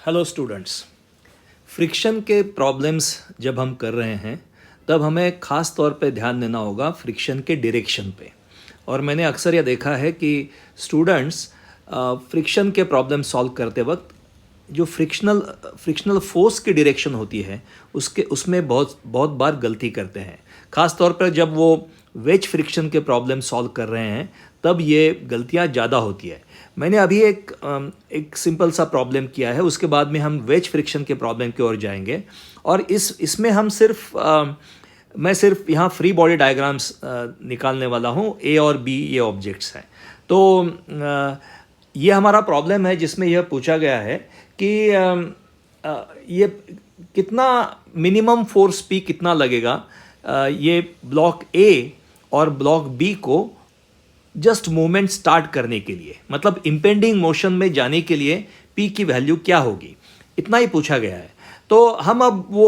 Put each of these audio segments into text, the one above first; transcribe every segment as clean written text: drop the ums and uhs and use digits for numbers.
Hello students. Friction के problems जब हम कर रहे हैं तब हमें ख़ास तौर पे ध्यान देना होगा फ्रिक्शन के डायरेक्शन पे। और मैंने अक्सर यह देखा है कि स्टूडेंट्स फ्रिक्शन के प्रॉब्लम सॉल्व करते वक्त जो फ्रिक्शनल फोर्स की डायरेक्शन होती है उसमें बहुत बहुत बार गलती करते हैं। ख़ास तौर पर जब वो वेज फ्रिक्शन के प्रॉब्लम सॉल्व कर रहे हैं तब ये गलतियाँ ज़्यादा होती है। मैंने अभी एक सिंपल सा प्रॉब्लम किया है, उसके बाद में हम वेज फ्रिक्शन के प्रॉब्लम की ओर जाएंगे। और इसमें हम मैं सिर्फ यहाँ फ्री बॉडी डायग्राम्स निकालने वाला हूँ। ए और बी ये ऑब्जेक्ट्स हैं। तो ये हमारा प्रॉब्लम है जिसमें यह पूछा गया है कि ये कितना मिनिमम फोर्स पी कितना लगेगा ये ब्लॉक ए और ब्लॉक बी को जस्ट मूवमेंट स्टार्ट करने के लिए, मतलब इम्पेंडिंग मोशन में जाने के लिए पी की वैल्यू क्या होगी, इतना ही पूछा गया है। तो हम अब वो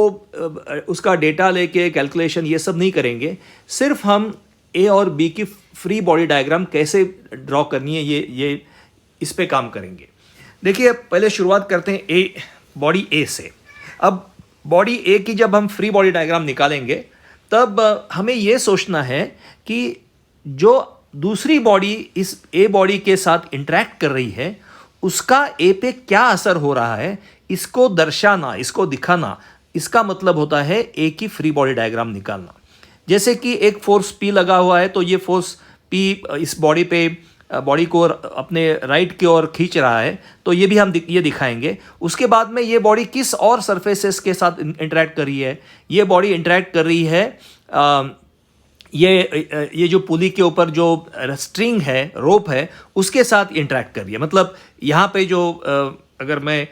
उसका डेटा लेके कैलकुलेशन ये सब नहीं करेंगे, सिर्फ हम ए और बी की फ्री बॉडी डायग्राम कैसे ड्रॉ करनी है ये इस पे काम करेंगे। देखिए, पहले शुरुआत करते हैं बॉडी ए से। अब बॉडी ए की जब हम फ्री बॉडी डायग्राम निकालेंगे तब हमें ये सोचना है कि जो दूसरी बॉडी इस ए बॉडी के साथ इंटरेक्ट कर रही है उसका ए पे क्या असर हो रहा है, इसको दर्शाना, इसको दिखाना, इसका मतलब होता है ए की फ्री बॉडी डायग्राम निकालना। जैसे कि एक फोर्स पी लगा हुआ है तो ये फोर्स पी इस बॉडी को अपने राइट की ओर खींच रहा है, तो ये भी हम ये दिखाएंगे। उसके बाद में ये बॉडी किस और सरफेसेस के साथ इंटरेक्ट कर रही है। ये बॉडी इंटरेक्ट कर रही है ये जो पुली के ऊपर जो स्ट्रिंग है, रोप है, उसके साथ इंटरेक्ट कर रही है। मतलब यहाँ पे जो अगर मैं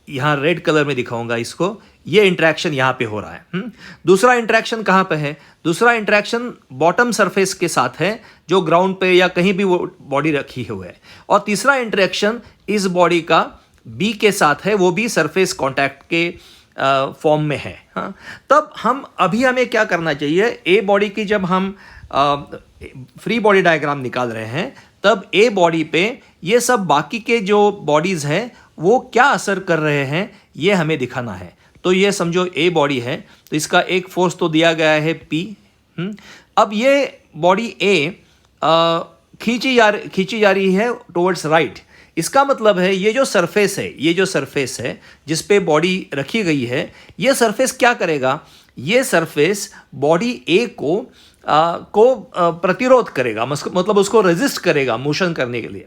यहाँ रेड कलर में दिखाऊंगा इसको, ये इंटरेक्शन यहाँ पे हो रहा है। दूसरा इंटरेक्शन कहाँ पे है? दूसरा इंटरेक्शन बॉटम सरफेस के साथ है जो ग्राउंड पे या कहीं भी वो बॉडी रखी हुई है। और तीसरा इंटरेक्शन इस बॉडी का बी के साथ है, वो भी सरफेस कॉन्टैक्ट के फॉर्म में है। हाँ, तब हमें क्या करना चाहिए, ए बॉडी की जब हम फ्री बॉडी डायग्राम निकाल रहे हैं तब ए बॉडी पे ये सब बाकी के जो बॉडीज़ हैं वो क्या असर कर रहे हैं ये हमें दिखाना है। तो ये समझो ए बॉडी है तो इसका एक फोर्स तो दिया गया है पी। अब ये बॉडी ए खींची जा रही है टुवर्ड्स राइट। इसका मतलब है ये जो सरफेस है जिस पे बॉडी रखी गई है, ये सरफेस क्या करेगा, ये सरफेस बॉडी ए को प्रतिरोध करेगा, मतलब उसको रेजिस्ट करेगा मोशन करने के लिए।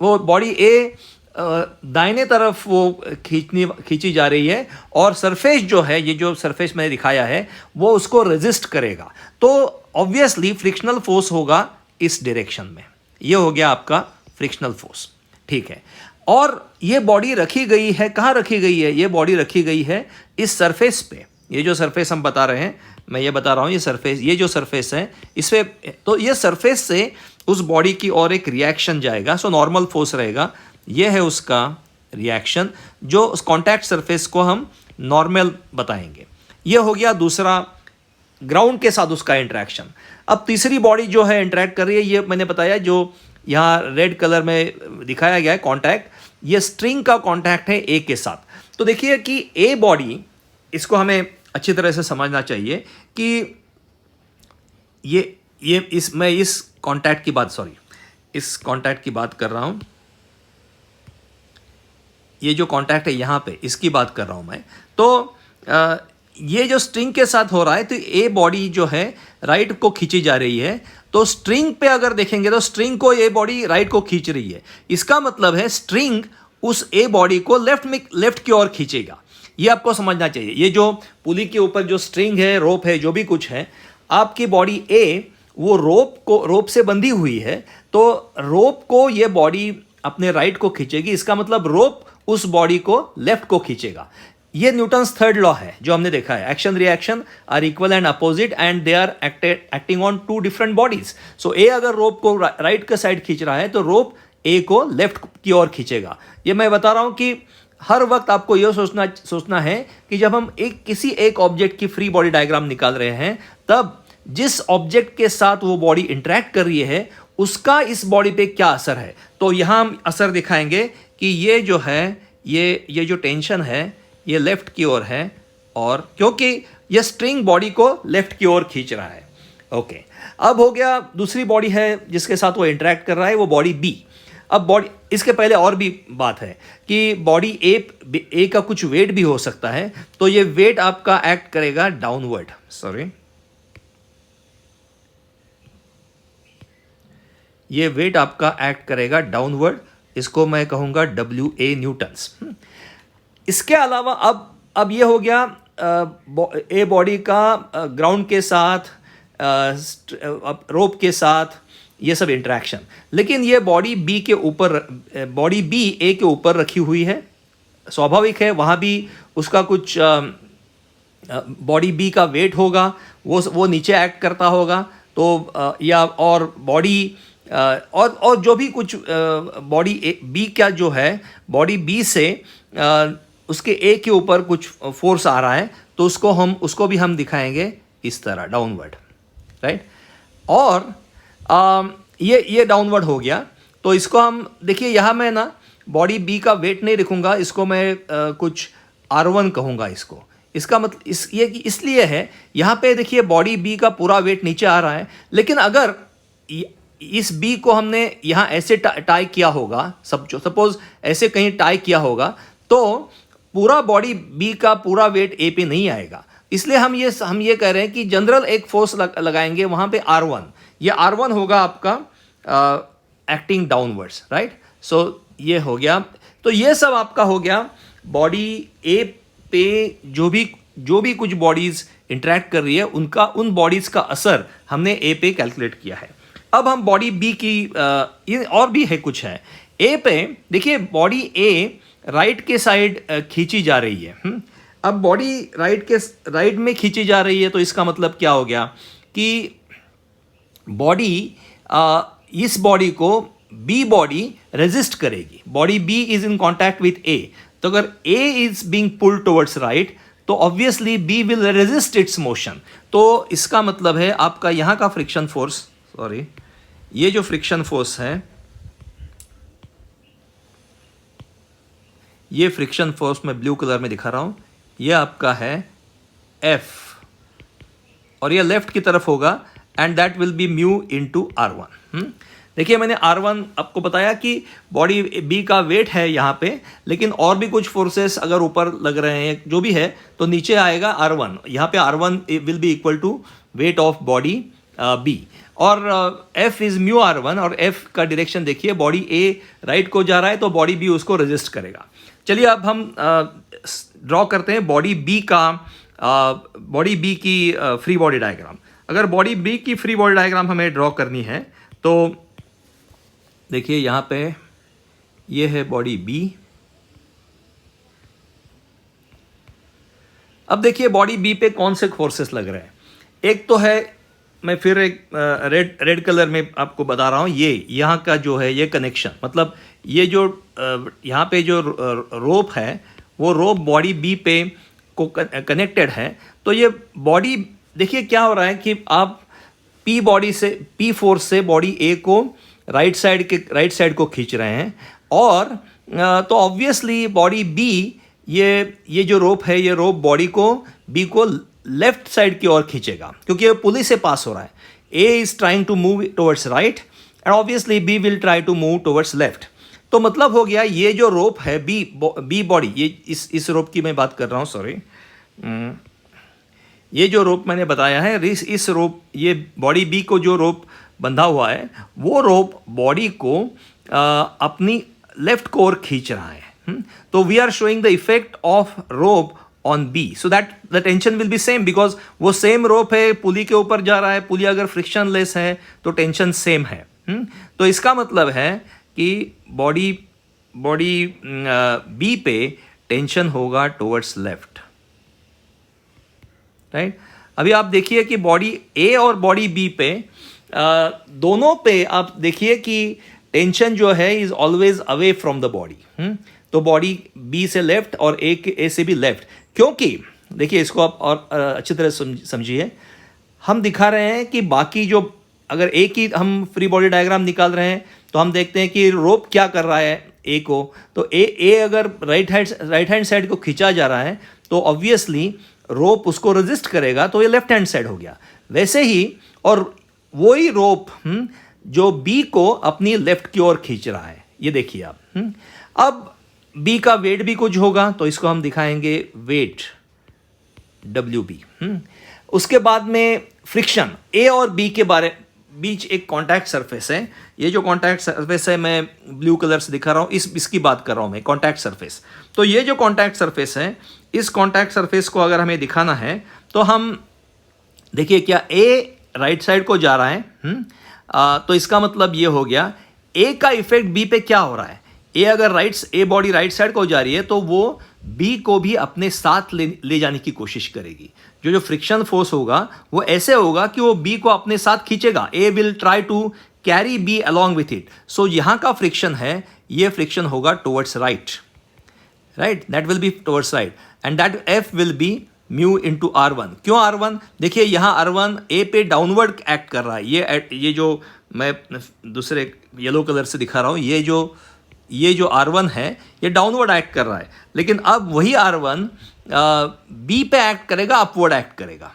वो बॉडी ए दाहिने तरफ वो खींची जा रही है और सरफेस जो है, ये जो सरफेस मैंने दिखाया है, वो उसको रेजिस्ट करेगा। तो ऑब्वियसली फ्रिक्शनल फोर्स होगा इस डायरेक्शन में। ये हो गया आपका फ्रिक्शनल फोर्स, ठीक है। और ये बॉडी रखी गई है, कहाँ रखी गई है? ये बॉडी रखी गई है इस सरफेस पे। ये जो सरफेस हम बता रहे हैं, मैं ये बता रहा हूँ, ये जो सरफेस है इस पे, तो ये सरफेस से उस बॉडी की और एक रिएक्शन जाएगा। सो नॉर्मल फोर्स रहेगा, ये है उसका रिएक्शन, जो उस कॉन्टैक्ट सरफेस को हम नॉर्मल बताएंगे। ये हो गया दूसरा, ग्राउंड के साथ उसका इंटरेक्शन। अब तीसरी बॉडी जो है इंटरेक्ट कर रही है, ये मैंने बताया जो यहाँ रेड कलर में दिखाया गया है कॉन्टैक्ट, ये स्ट्रिंग का कॉन्टैक्ट है ए के साथ। तो देखिए कि ए बॉडी, इसको हमें अच्छी तरह से समझना चाहिए कि मैं इस कॉन्टैक्ट की बात कर रहा हूँ। ये जो कॉन्टैक्ट है यहाँ पे, इसकी बात कर रहा हूँ मैं। तो ये जो स्ट्रिंग के साथ हो रहा है, तो ए बॉडी जो है राइट को खींची जा रही है। तो स्ट्रिंग पे अगर देखेंगे तो स्ट्रिंग को ए बॉडी राइट को खींच रही है। इसका मतलब है स्ट्रिंग उस ए बॉडी को लेफ्ट की ओर खींचेगा। ये आपको समझना चाहिए। ये जो पुली के ऊपर जो स्ट्रिंग है, रोप है, जो भी कुछ है, आपकी बॉडी ए वो रोप से बंधी हुई है, तो रोप को ये बॉडी अपने राइट को खींचेगी। इसका मतलब रोप उस बॉडी को लेफ्ट को खींचेगा। ये न्यूटन्स थर्ड लॉ है जो हमने देखा है, action reaction are equal and opposite and they are acting on two different bodies. So A अगर रोप को राइट के साइड खींच रहा है तो रोप ए को लेफ्ट की ओर खींचेगा। ये मैं बता रहा हूं कि हर वक्त आपको यह सोचना है कि जब हम किसी एक ऑब्जेक्ट की फ्री बॉडी डायग्राम निकाल रहे हैं तब जिस ऑब्जेक्ट के साथ वो बॉडी इंटरेक्ट कर रही है उसका इस बॉडी पे क्या असर है। तो यहां हम असर दिखाएंगे कि ये जो है ये जो टेंशन है ये लेफ्ट की ओर है, और क्योंकि ये स्ट्रिंग बॉडी को लेफ्ट की ओर खींच रहा है। ओके, अब हो गया दूसरी बॉडी है जिसके साथ वो इंटरेक्ट कर रहा है, वो बॉडी बी। अब बॉडी, इसके पहले और भी बात है कि बॉडी ए का कुछ वेट भी हो सकता है, तो ये वेट आपका एक्ट करेगा डाउनवर्ड, सॉरी, ये वेट आपका एक्ट करेगा डाउनवर्ड, इसको मैं कहूँगा WA न्यूटन्स। इसके अलावा अब ये हो गया ए बॉडी का ग्राउंड के साथ, रोप के साथ, ये सब इंटरेक्शन। लेकिन ये बॉडी बी के ऊपर, बॉडी बी ए के ऊपर रखी हुई है, स्वाभाविक है वहाँ भी उसका कुछ बॉडी बी का वेट होगा, वो नीचे एक्ट करता होगा, तो या और बॉडी और जो भी कुछ बॉडी बी का जो है, बॉडी बी से उसके ए के ऊपर कुछ फोर्स आ रहा है, तो उसको भी हम दिखाएंगे इस तरह डाउनवर्ड, राइट। और ये डाउनवर्ड हो गया, तो इसको हम देखिए, यहाँ मैं ना बॉडी बी का वेट नहीं रखूँगा, इसको मैं कुछ R1 कहूँगा इसको। इसका मतलब इसलिए है, यहाँ पे देखिए बॉडी बी का पूरा वेट नीचे आ रहा है, लेकिन अगर इस बी को हमने यहाँ ऐसे टाई किया होगा, सपोज ऐसे कहीं टाई किया होगा, तो पूरा बॉडी बी का पूरा वेट ए पे नहीं आएगा। इसलिए हम ये कह रहे हैं कि जनरल एक फोर्स लगाएंगे वहाँ पे R1, ये R1 होगा आपका एक्टिंग डाउनवर्ड्स, राइट। सो ये हो गया, तो ये सब आपका हो गया बॉडी ए पे जो भी कुछ बॉडीज इंटरेक्ट कर रही है, उन बॉडीज का असर हमने ए पे कैलकुलेट किया है। अब हम बॉडी बी की ये और भी है कुछ है। ए पे देखिए बॉडी ए राइट के साइड खींची जा रही है। अब बॉडी राइट में खींची जा रही है, तो इसका मतलब क्या हो गया कि बॉडी इस बॉडी को बी बॉडी रेजिस्ट करेगी। Body B is in contact with A, तो अगर A is being pulled towards right, तो obviously B will resist its motion. तो इसका मतलब है आपका यहाँ का फ्रिक्शन फोर्स, सॉरी, ये जो फ्रिक्शन फोर्स है, ये फ्रिक्शन फोर्स मैं ब्लू कलर में दिखा रहा हूँ, ये आपका है F, और ये लेफ्ट की तरफ होगा, and that will be mu into R1। देखिए मैंने R1 आपको बताया कि बॉडी बी का वेट है यहाँ पे, लेकिन और भी कुछ फोर्सेस अगर ऊपर लग रहे हैं जो भी है, तो नीचे आएगा R1। यहाँ पे R1 will be equal to weight of body B, और F इज म्यू R1, और F का डायरेक्शन देखिए, बॉडी ए राइट को जा रहा है, तो बॉडी बी उसको रेजिस्ट करेगा। चलिए अब हम ड्रॉ करते हैं बॉडी बी की फ्री बॉडी डायग्राम। अगर बॉडी बी की फ्री बॉडी डायग्राम हमें ड्रॉ करनी है, तो देखिए यहाँ पे ये है बॉडी बी। अब देखिए बॉडी बी पे कौन से फोर्सेस लग रहे हैं। एक तो है, मैं फिर एक रेड कलर में आपको बता रहा हूँ, ये यहाँ का जो है ये कनेक्शन, मतलब ये जो यहाँ पे जो रोप है, वो रोप बॉडी बी पे को कनेक्टेड है। तो ये बॉडी देखिए क्या हो रहा है कि आप पी फोर्स से बॉडी ए को राइट साइड को खींच रहे हैं, और तो ऑब्वियसली बॉडी बी, ये जो रोप है, ये रोप बॉडी को बी को लेफ्ट साइड की ओर खींचेगा, क्योंकि ये पुली से पास हो रहा है। A is trying to move towards right, and obviously B will try to move towards left. तो मतलब हो गया ये जो रोप है बी बॉडी, ये इस रोप की मैं बात कर रहा हूँ, सॉरी, ये जो रोप मैंने बताया है, इस रोप, ये बॉडी बी को जो रोप बंधा हुआ है, वो रोप बॉडी को अपनी लेफ्ट को ओर खींच रहा है। तो we are showing the effect of rope on B, so that the tension will be same, because वो सेम रोप है, पुली के ऊपर जा रहा है, पुली अगर फ्रिक्शन लेस है तो टेंशन सेम है। तो इसका मतलब है कि बॉडी बी पे टेंशन होगा टुवर्ड्स लेफ्ट, राइट। अभी आप देखिए कि बॉडी ए और बॉडी बी पे दोनों पे आप देखिए कि टेंशन जो है is always away from the body. तो बॉडी बी से लेफ्ट और ए से भी लेफ्ट, क्योंकि देखिए इसको आप और अच्छी तरह समझिए। हम दिखा रहे हैं कि बाकी जो, अगर ए की हम फ्री बॉडी डायग्राम निकाल रहे हैं, तो हम देखते हैं कि रोप क्या कर रहा है, ए को, तो ए अगर राइट हैंड साइड को खींचा जा रहा है तो ऑब्वियसली रोप उसको रेजिस्ट करेगा, तो ये लेफ्ट हैंड साइड हो गया। वैसे ही और वही रोप जो बी को अपनी लेफ्ट की ओर खींच रहा है, ये देखिए आप। अब बी का वेट भी कुछ होगा, तो इसको हम दिखाएंगे वेट WB। उसके बाद में फ्रिक्शन, ए और बी के बीच एक कॉन्टैक्ट सरफेस है। ये जो कॉन्टैक्ट सरफेस है मैं ब्लू कलर से दिखा रहा हूँ, इसकी बात कर रहा हूँ मैं, कॉन्टैक्ट सरफेस। तो ये जो कॉन्टैक्ट सरफेस है, इस कॉन्टैक्ट सरफेस को अगर हमें दिखाना है तो हम देखिए, क्या ए राइट साइड को जा रहा है, तो इसका मतलब ये हो गया ए का इफेक्ट बी पे क्या हो रहा है। ए अगर ए बॉडी राइट साइड को जा रही है तो वो बी को भी अपने साथ ले जाने की कोशिश करेगी। जो फ्रिक्शन फोर्स होगा वो ऐसे होगा कि वो बी को अपने साथ खींचेगा। A will try to carry B along with it. So यहाँ का फ्रिक्शन है, ये फ्रिक्शन होगा towards right, that will be towards right, and that F will be mu into R1। क्यों R1? देखिए यहाँ R1 ए पे डाउनवर्ड एक्ट कर रहा है। ये जो मैं दूसरे येलो कलर से दिखा रहा हूँ, ये जो R1 है ये डाउनवर्ड एक्ट कर रहा है, लेकिन अब वही R1 बी पे एक्ट करेगा, अपवर्ड एक्ट करेगा।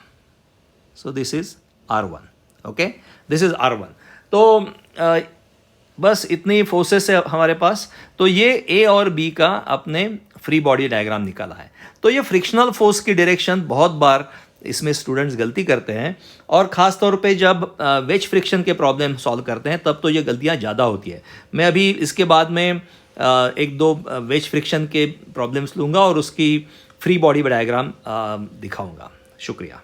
So this is R1, okay, this is R1। तो बस इतनी फोर्सेस है हमारे पास। तो ये ए और बी का अपने फ्री बॉडी डायग्राम निकाला है। तो ये फ्रिक्शनल फोर्स की डायरेक्शन बहुत बार इसमें स्टूडेंट्स गलती करते हैं, और ख़ास तौर पे जब वेज फ्रिक्शन के प्रॉब्लम सॉल्व करते हैं तब तो ये गलतियां ज़्यादा होती है। मैं अभी इसके बाद में एक दो वेज फ्रिक्शन के प्रॉब्लम्स लूँगा और उसकी फ्री बॉडी डायग्राम दिखाऊंगा। शुक्रिया।